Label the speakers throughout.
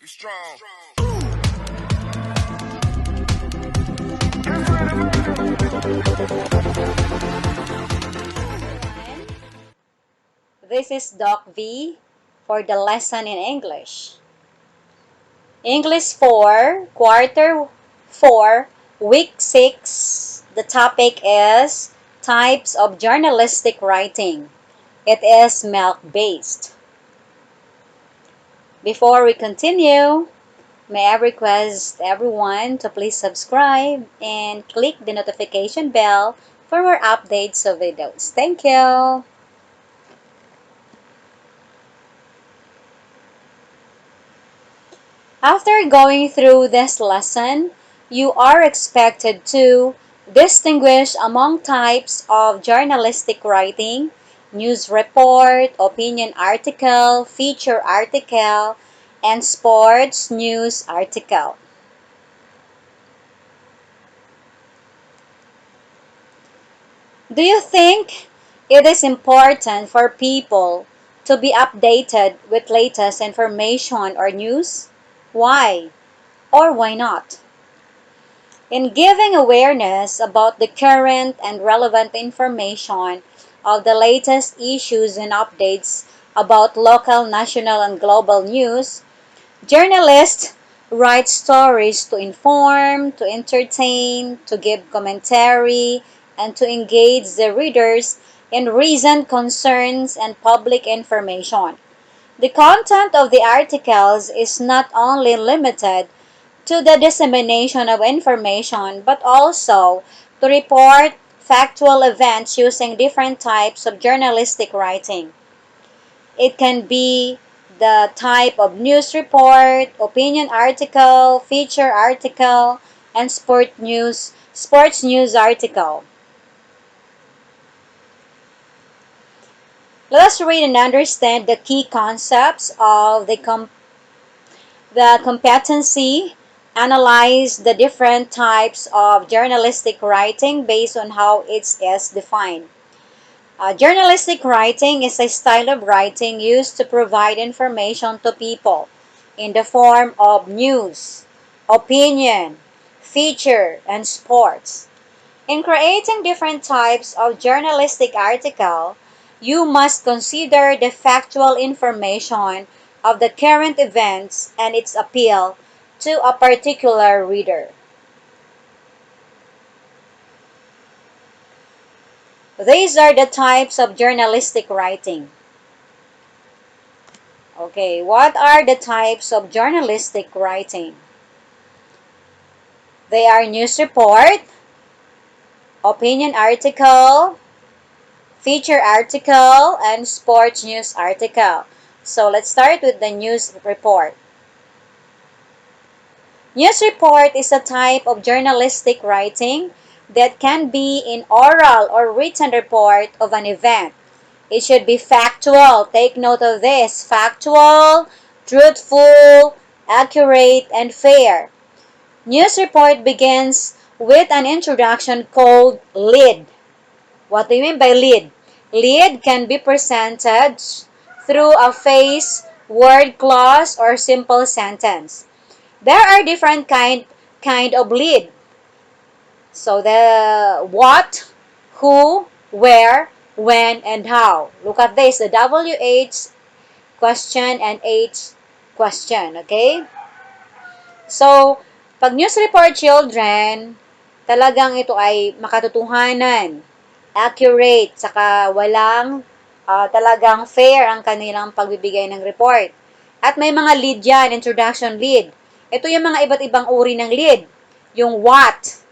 Speaker 1: Be strong.
Speaker 2: This is Doc V for the lesson in English. English 4, Quarter 4, Week 6. The topic is Types of Journalistic Writing. It is MELC-based. Before we continue, may I request everyone to please subscribe and click the notification bell for more updates of videos. Thank you! After going through this lesson, you are expected to distinguish among types of journalistic writing: news report, opinion article, feature article, and sports news article. Do you think it is important for people to be updated with latest information or news? Why or why not? In giving awareness about the current and relevant information of the latest issues and updates about local, national, and global news, journalists write stories to inform, to entertain, to give commentary, and to engage the readers in recent concerns and public information. The content of the articles is not only limited to the dissemination of information, but also to report factual events using different types of journalistic writing. It can be the type of news report, opinion article, feature article, and sports news article. Let us read and understand the key concepts of the competency, analyze the different types of journalistic writing based on how it is defined. Journalistic writing is a style of writing used to provide information to people in the form of news, opinion, feature, and sports. In creating different types of journalistic article, you must consider the factual information of the current events and its appeal to a particular reader. These are the types of journalistic writing. Okay, what are the types of journalistic writing? They are news report, opinion article, feature article, and sports news article. So let's start with the news report. News report is a type of journalistic writing that can be in oral or written report of an event. It should be factual. Take note of this. Factual, truthful, accurate, and fair. News report begins with an introduction called lead. What do you mean by lead? Lead can be presented through a phrase, word, clause, or simple sentence. There are different kind of lead. So the what, who, where, when, and how. Look at this, the WH question and H question, okay? So, pag news report, children, talagang ito ay makatotohanan, accurate, saka walang talagang fair ang kanilang pagbibigay ng report. At may mga lead yan, introduction lead. Ito yung mga iba't ibang uri ng lead. Yung what,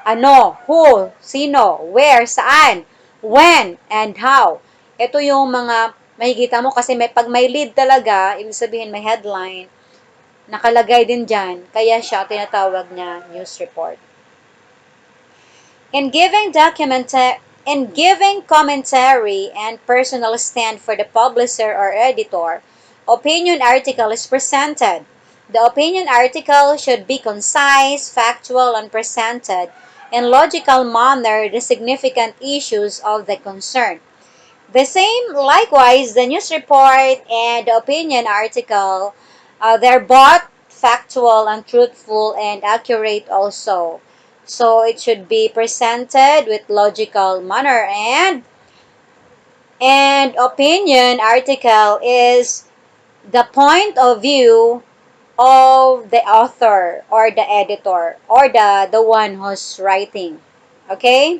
Speaker 2: ano, who, sino, where, saan, when, and how. Ito yung mga makikita mo kasi pag may lead talaga, ibig sabihin may headline, nakalagay din dyan, kaya siya tinatawag na news report. In giving commentary and personal stand for the publisher or editor, opinion article is presented. The opinion article should be concise, factual, and presented in logical manner the significant issues of the concern. The same, likewise, the news report and the opinion article They're both factual and truthful and accurate also. So it should be presented with logical manner, and opinion article is the point of view of the author or the editor or the one who's writing. Okay?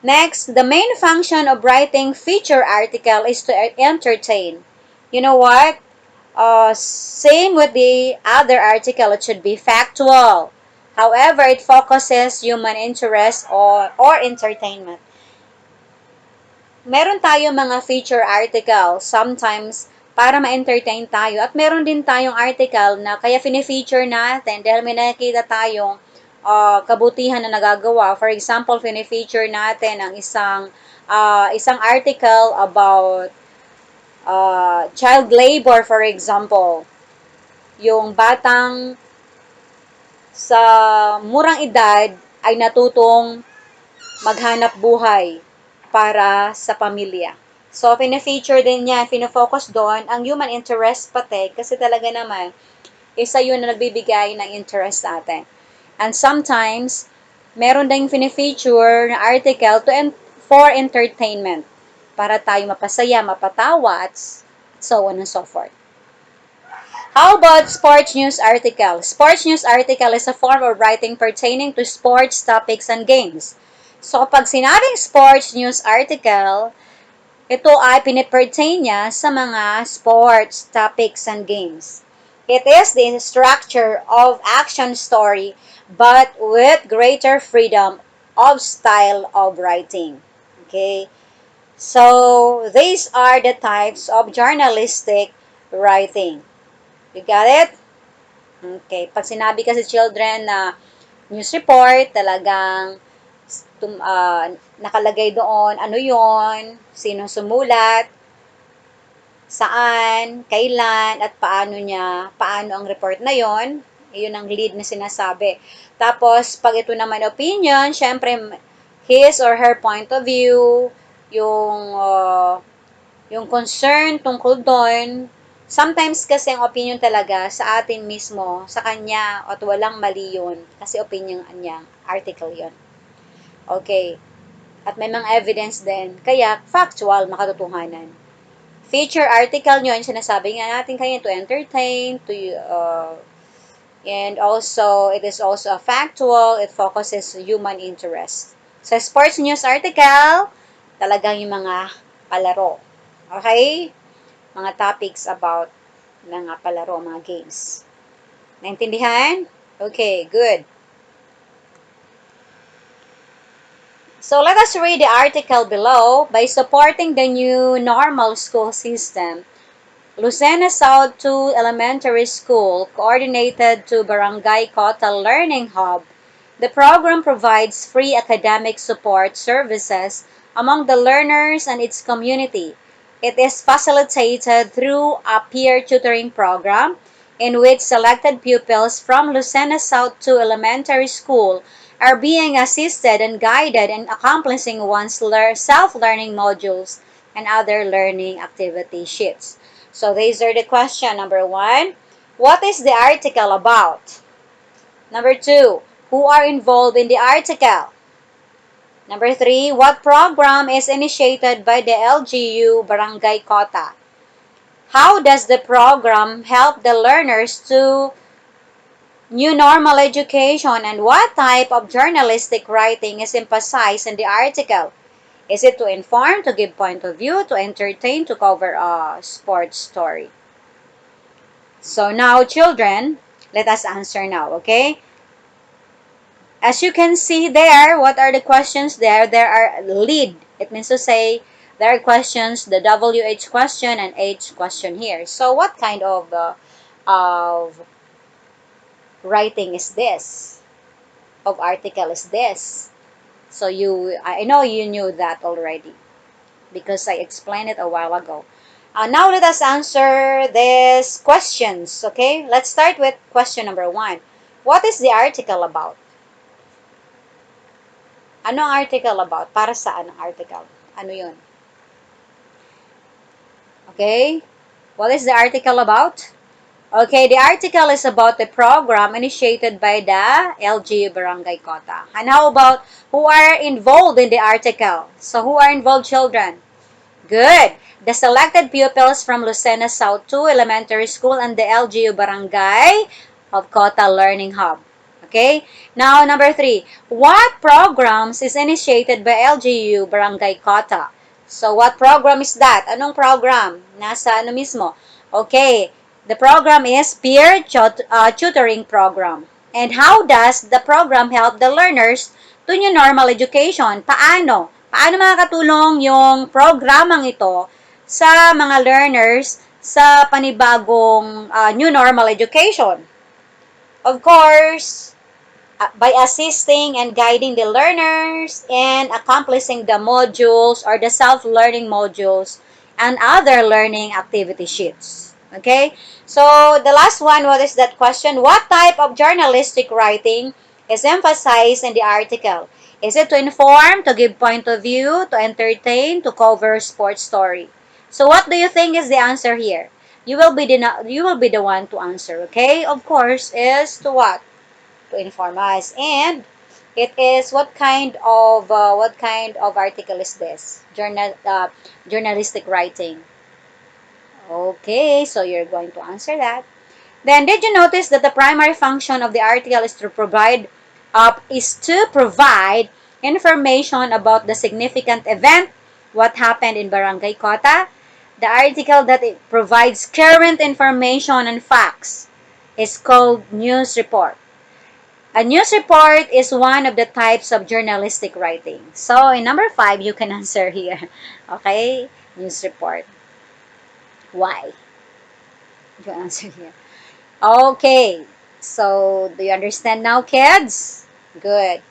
Speaker 2: Next, the main function of writing feature article is to entertain. You know what? Same with the other article, it should be factual. However, it focuses human interest or entertainment. Meron tayo mga feature article, sometimes para ma-entertain tayo. At meron din tayong article na kaya fini-feature natin dahil may nakikita tayong kabutihan na nagagawa. For example, fini-feature natin ang isang article about child labor, for example. Yung batang sa murang edad ay natutong maghanap buhay para sa pamilya. So, pina-feature din yan, pina-focus doon ang human interest pati kasi talaga naman, isa yun na nagbibigay ng interest sa atin. And sometimes, meron ding pina-feature na article for entertainment para tayo mapasaya, mapatawa, at so on and so forth. How about sports news article? Sports news article is a form of writing pertaining to sports topics and games. So, pag sinabing sports news article, ito ay pinipertain niya sa mga sports topics and games. It is the structure of action story but with greater freedom of style of writing. Okay? So, these are the types of journalistic writing. You got it? Okay. Pag sinabi kasi children na news report, talagang nakalagay doon, ano yon, sino sumulat, saan, kailan, at paano ang report na yon, yun ang lead na sinasabi. Tapos, pag ito naman opinion, syempre, his or her point of view, yung concern tungkol doon. Sometimes kasi ang opinion talaga sa atin mismo, sa kanya, at walang mali yun. Kasi opinion niya, article yon. Okay. At may mga evidence din. Kaya, factual, makatotohanan. Feature article nyo, yung sinasabi nga natin kanina, to entertain, and also, it is also a factual, it focuses human interest. Sa sports news article, talagang yung mga palaro. Okay? Mga topics about mga palaro, mga games. Naintindihan? Okay, good. So let us read the article below. By supporting the new normal school system, Lucena South 2 Elementary School, coordinated to Barangay Kota Learning Hub, the program provides free academic support services among the learners and its community. It is facilitated through a peer tutoring program in which selected pupils from Lucena South 2 Elementary School are being assisted and guided in accomplishing one's self-learning modules and other learning activity sheets. So these are the question. Number 1, what is the article about? Number 2, who are involved in the article? Number 3, what program is initiated by the LGU Barangay Kota? How does the program help the learners to new normal education, and what type of journalistic writing is emphasized in the article? Is it to inform, to give point of view, to entertain, to cover a sports story? So now, children, let us answer now, okay? As you can see there, what are the questions there? There are lead. It means to say there are questions, the WH question and H question here. So what kind of writing is this? Of article is this? So I know you knew that already because I explained it a while ago. Now let us answer these questions, okay? Let's start with question number 1. What is the article about? Ano ang article about? Para saan ang article? Ano yun? Okay? What is the article about? Okay, the article is about the program initiated by the LGU Barangay Kota. And how about who are involved in the article? So who are involved, children? Good. The selected pupils from Lucena South 2 Elementary School and the LGU Barangay of Kota Learning Hub. Okay? Now, number 3. What programs is initiated by LGU Barangay Kota? So, what program is that? Anong program? Nasa ano mismo? Okay. The program is tutoring program. And how does the program help the learners to new normal education? Paano? Paano makakatulong yung programang ito sa mga learners sa panibagong new normal education? Of course, by assisting and guiding the learners and accomplishing the modules or the self-learning modules and other learning activity sheets. Okay? So, the last one, what is that question? What type of journalistic writing is emphasized in the article? Is it to inform, to give point of view, to entertain, to cover sports story? So, what do you think is the answer here? You will be the one to answer, okay? Of course, is to what? To inform us. And it is what kind of article is this? Journalistic writing. Okay, so you're going to answer that. Then, did you notice that the primary function of the article is to provide information about the significant event, what happened in Barangay Kota? The article that it provides current information and facts is called news report. A news report is one of the types of journalistic writing. So, in number 5, you can answer here. Okay? News report. Why? You can answer here. Okay. So, do you understand now, kids? Good.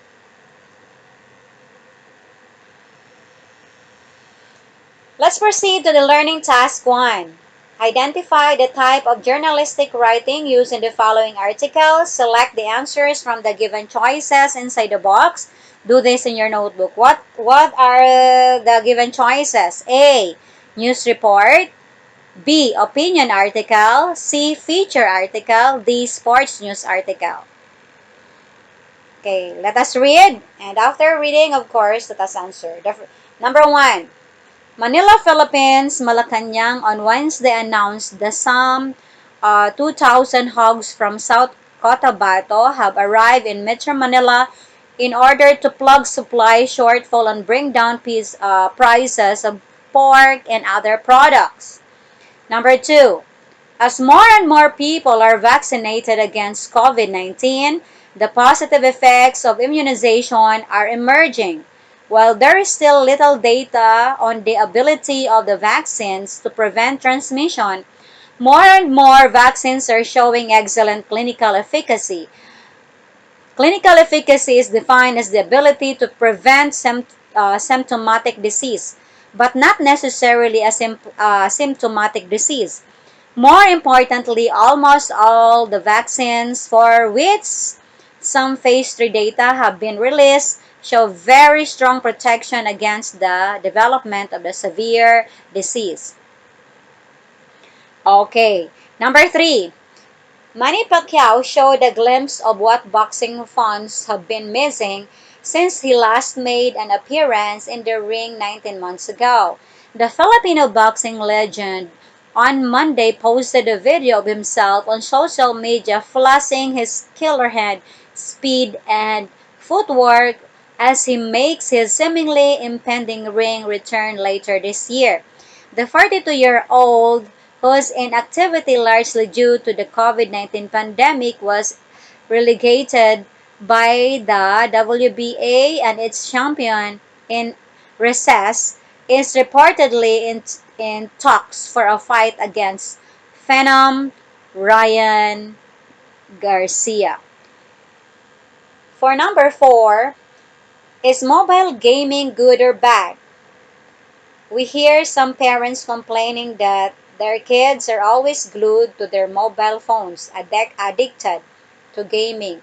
Speaker 2: Let's proceed to the learning task 1. Identify the type of journalistic writing used in the following articles. Select the answers from the given choices inside the box. Do this in your notebook. What are the given choices? A. News report. B. Opinion article. C. Feature article. D. Sports news article. Okay, let us read. And after reading, of course, let us answer. Number 1. Manila, Philippines, Malacanang on Wednesday announced that some 2,000 hogs from South Cotabato have arrived in Metro Manila in order to plug supply shortfall and bring down prices of pork and other products. Number 2. As more and more people are vaccinated against COVID-19, the positive effects of immunization are emerging. While there is still little data on the ability of the vaccines to prevent transmission, more and more vaccines are showing excellent clinical efficacy. Clinical efficacy is defined as the ability to prevent symptomatic disease, but not necessarily a symptomatic disease. More importantly, almost all the vaccines for which some phase 3 data have been released show very strong protection against the development of the severe disease. Okay, number 3. Manny Pacquiao showed a glimpse of what boxing fans have been missing since he last made an appearance in the ring 19 months ago. The Filipino boxing legend on Monday posted a video of himself on social media flashing his killer head, speed, and footwork as he makes his seemingly impending ring return later this year. The 42-year-old, whose inactivity largely due to the COVID-19 pandemic was relegated by the WBA and its champion in recess, is reportedly in talks for a fight against Phenom Ryan Garcia. For number 4, is mobile gaming good or bad? We hear some parents complaining that their kids are always glued to their mobile phones, addicted to gaming.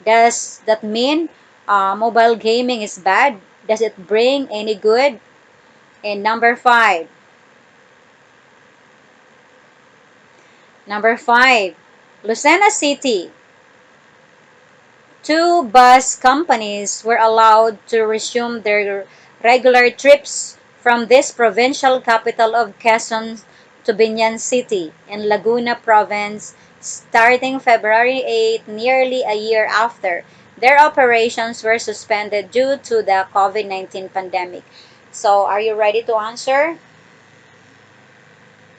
Speaker 2: Does that mean mobile gaming is bad? Does it bring any good? And number 5. Lucena City. 2 bus companies were allowed to resume their regular trips from this provincial capital of Quezon to Binyan City in Laguna Province starting February 8, nearly a year after their operations were suspended due to the COVID-19 pandemic. So, are you ready to answer?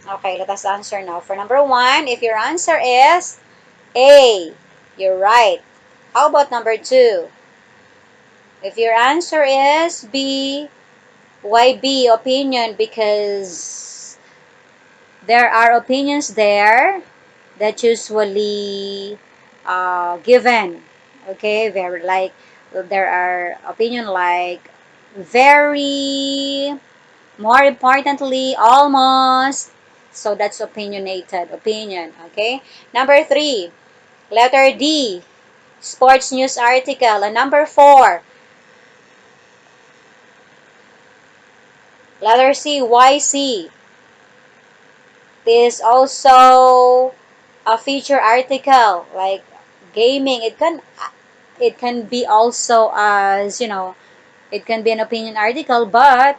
Speaker 2: Okay, let us answer now. For number 1, if your answer is A, you're right. How about number 2? If your answer is B, why B, opinion? Because there are opinions there that usually given. Okay, very like there are opinion like very, more importantly, almost. So that's opinionated, opinion. Okay. Number 3, letter D, sports news article. And number 4, letter C, YC is also a feature article like gaming. It can be also as it can be an opinion article, but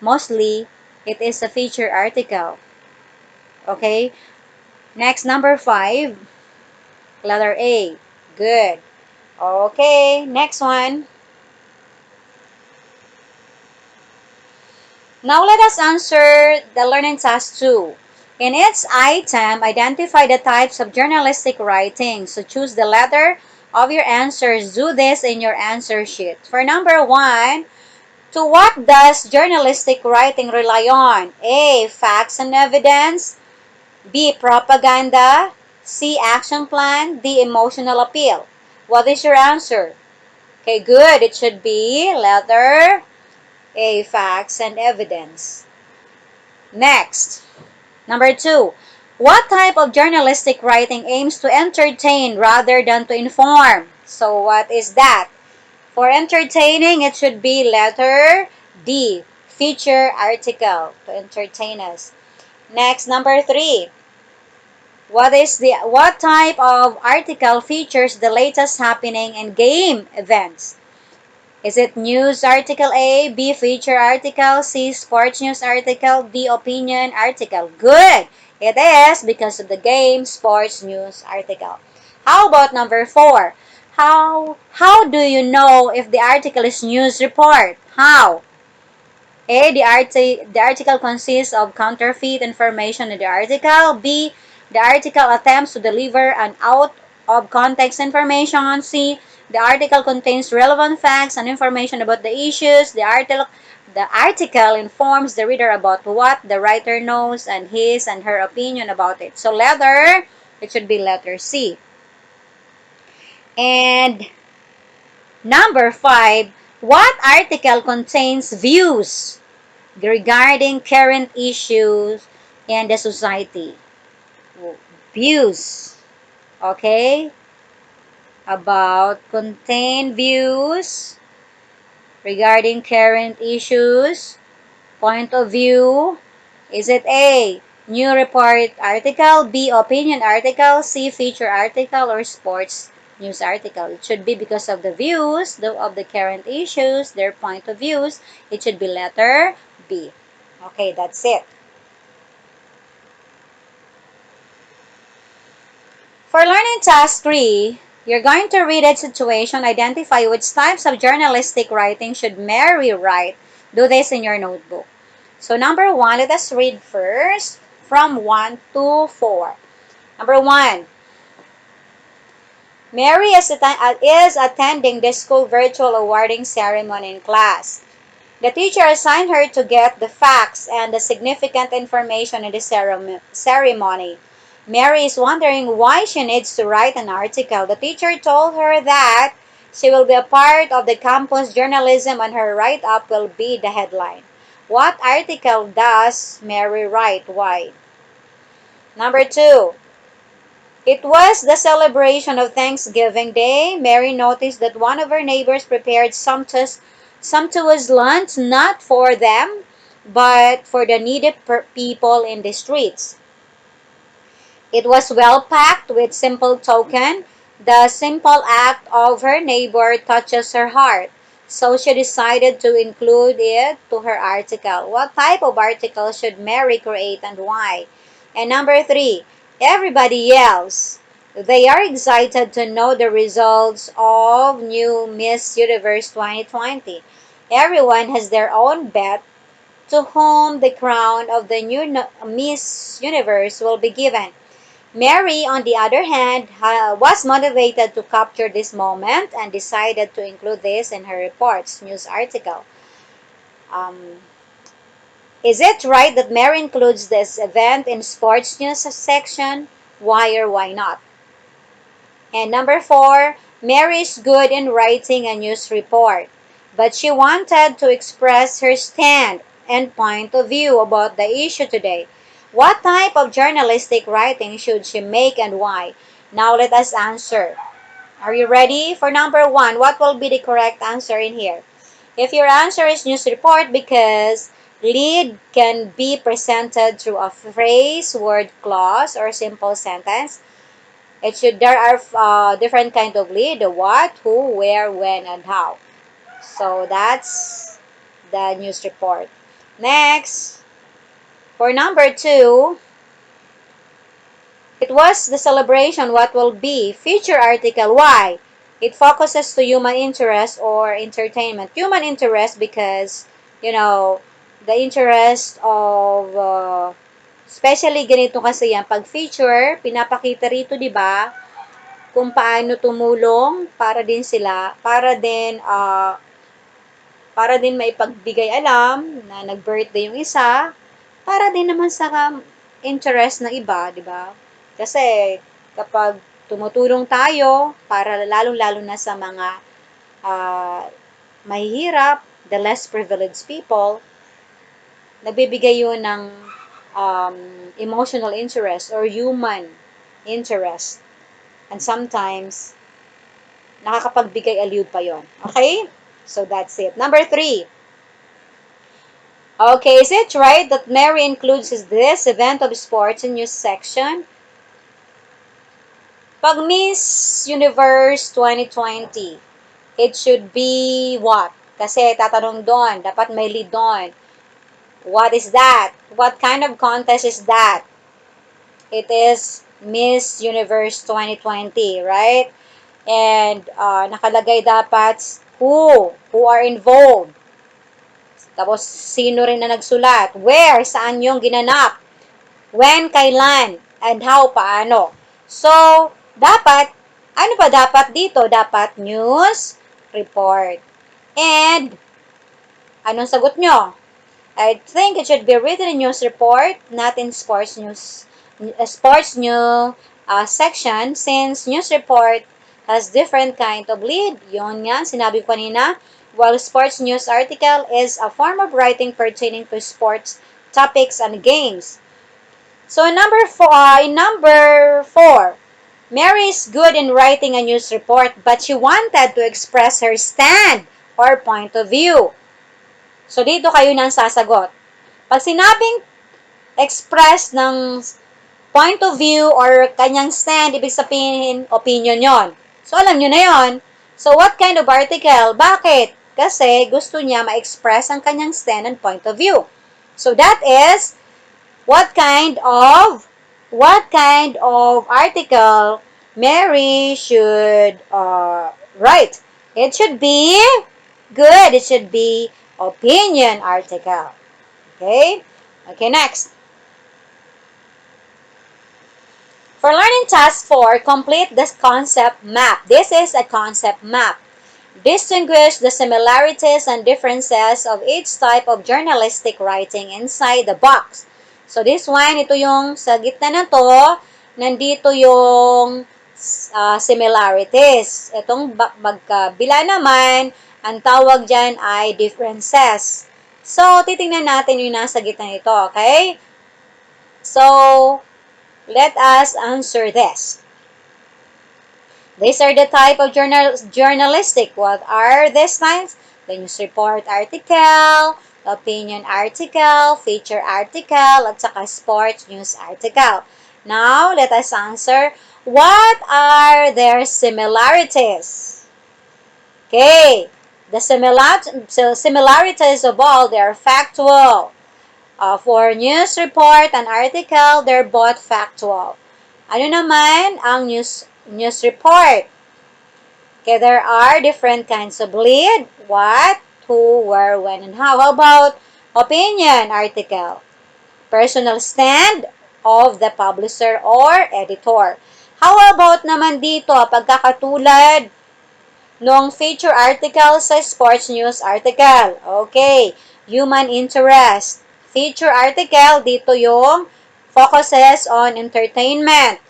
Speaker 2: mostly it is a feature article. Okay. Next, number 5, letter A. Good. Okay. Next one. Now let us answer the learning task 2. In its item, identify the types of journalistic writing. So choose the letter of your answers. Do this in your answer sheet. For number 1, to what does journalistic writing rely on? A, facts and evidence. B, propaganda. C, action plan. D, emotional appeal. What is your answer? Okay, good. It should be letter A, facts and evidence. Next, number 2. What type of journalistic writing aims to entertain rather than to inform? So what is that? For entertaining, it should be letter D, feature article, to entertain us. Next, number 3. What type of article features the latest happening in game events? Is it news article A, B, feature article, C, sports news article, D, opinion article? Good! It is because of the game sports news article. How about number 4? How do you know if the article is news report? How? A, the article consists of counterfeit information in the article. B, the article attempts to deliver an out of context information. C, the article contains relevant facts and information about the issues. The article informs the reader about what the writer knows and his and her opinion about it. So it should be letter C. And number 5, what article contains views regarding current issues in the society? Views, okay? Contain views regarding current issues, point of view. Is it A, new report article, B, opinion article, C, feature article, or sports news article? It should be because of the views of the current issues, their point of views. It should be letter B. Okay, that's it. For learning task 3, you're going to read a situation, identify which types of journalistic writing should Mary write. Do this in your notebook. So number 1, let us read first from 1 to 4. Number 1, Mary is attending the school virtual awarding ceremony in class. The teacher assigned her to get the facts and the significant information in the ceremony. Mary is wondering why she needs to write an article. The teacher told her that she will be a part of the campus journalism and her write-up will be the headline. What article does Mary write? Why? Number 2. It was the celebration of Thanksgiving Day. Mary noticed that one of her neighbors prepared sumptuous lunch not for them, but for the needy people in the streets. It was well packed with simple token. The simple act of her neighbor touches her heart. So she decided to include it to her article. What type of article should Mary create and why? And number 3, everybody yells. They are excited to know the results of new Miss Universe 2020. Everyone has their own bet to whom the crown of the new Miss Universe will be given. Mary, on the other hand, was motivated to capture this moment and decided to include this in her report's news article. Um, is it right that Mary includes this event in sports news section? Why or why not? And number 4, Mary is good in writing a news report, but she wanted to express her stand and point of view about the issue today. What type of journalistic writing should she make and why? Now let us answer. Are you ready? For number 1, what will be the correct answer in here? If your answer is news report, because lead can be presented through a phrase, word, clause, or simple sentence. There are different kind of lead: the what, who, where, when, and how. So that's the news report. Next, for number 2, it was the celebration. What will be feature article? Why? It focuses to human interest or entertainment. Human interest because, the interest of, especially ganito kasi yan, pag feature, pinapakita rito, di ba, kung paano tumulong para din maipagbigay alam na nag-birthday yung isa, para din naman sa interest ng iba, di ba? Kasi kapag tumutulong tayo para lalong-lalo na sa mga mahihirap, the less privileged people, nagbibigay yun ng emotional interest or human interest. And sometimes, nakakapagbigay aliw pa yon. Okay? So, that's it. Number 3. Okay, is it right that Mary includes this event of sports in news section? Pag Miss Universe 2020, it should be what? Kasi tatanong doon, dapat may lead doon. What is that? What kind of contest is that? It is Miss Universe 2020, right? And nakalagay dapat who are involved. Tapos sino rin na nagsulat, where, saan yung ginanap, when, kailan, and how, paano. So, dapat, ano ba dapat dito? Dapat news report. And, anong sagot nyo? I think it should be written in news report, not in sports news section, since news report has different kind of lead. Yun nga, sinabi ko kanina, while sports news article is a form of writing pertaining to sports topics and games. So in number 4, Mary is good in writing a news report, but she wanted to express her stand or point of view. So dito kayo nang sasagot. Pag sinabing express ng point of view or kanyang stand, ibig sabihin opinion yon. So alam nyo na yon. So what kind of article? Bakit? Kasi gusto niya ma-express ang kanyang stand and point of view. So that is what kind of article Mary should write. It should be good. It should be opinion article. Okay? Okay, next. For learning task 4, complete the concept map. This is a concept map. Distinguish the similarities and differences of each type of journalistic writing inside the box. So this one, ito yung sa gitna na to, nandito yung similarities. Itong magkabila naman, ang tawag dyan ay differences. So, titingnan natin yung nasa gitna nito, okay? So, let us answer this. These are the type of journalistic. What are these types? The news report article, opinion article, feature article, at saka sports news article. Now, let us answer. What are their similarities? Okay, the similarities of all, they are factual. For news report and article, they're both factual. Ano naman ang news report? Okay, there are different kinds of lead. What, who, where, when, and how. How about opinion article? Personal stand of the publisher or editor. How about naman dito, pagkakatulad nung feature article sa sports news article? Okay, human interest. Feature article, dito yung focuses on entertainment.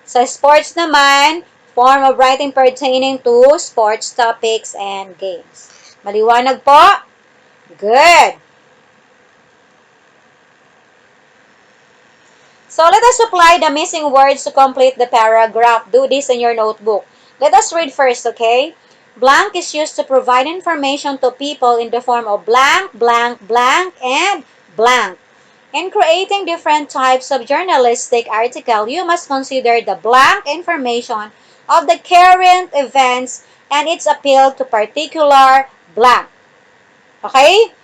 Speaker 2: Sa sports naman, form of writing pertaining to sports topics and games. Maliwanag po? Good. So let us apply the missing words to complete the paragraph. Do this in your notebook. Let us read first, okay? Blank is used to provide information to people in the form of blank, blank, blank, and blank. In creating different types of journalistic article, you must consider the blank information of the current events and its appeal to particular blank. Okay?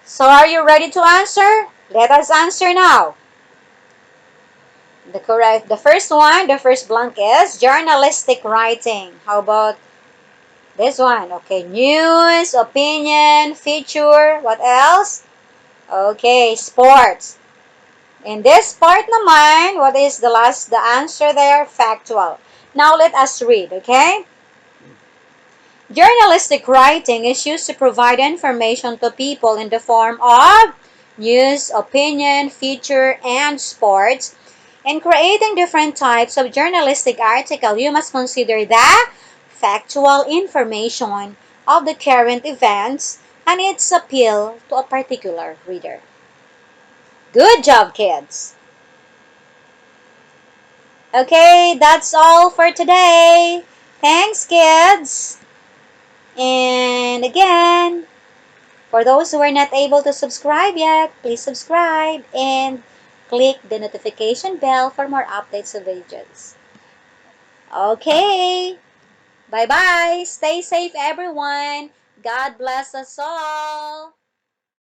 Speaker 2: So are you ready to answer? Let us answer now. The first blank is journalistic writing. How about this one? Okay, news, opinion, feature, what else? Okay, sports. In this part naman, what is the answer there? Factual. Now let us read, okay? Journalistic writing is used to provide information to people in the form of news, opinion, feature, and sports. In creating different types of journalistic article, you must consider the factual information of the current events and its appeal to a particular reader. Good job, kids! Okay, that's all for today. Thanks, kids! And again, for those who are not able to subscribe yet, please subscribe and click the notification bell for more updates of videos. Okay, bye-bye. Stay safe, everyone. God bless us all.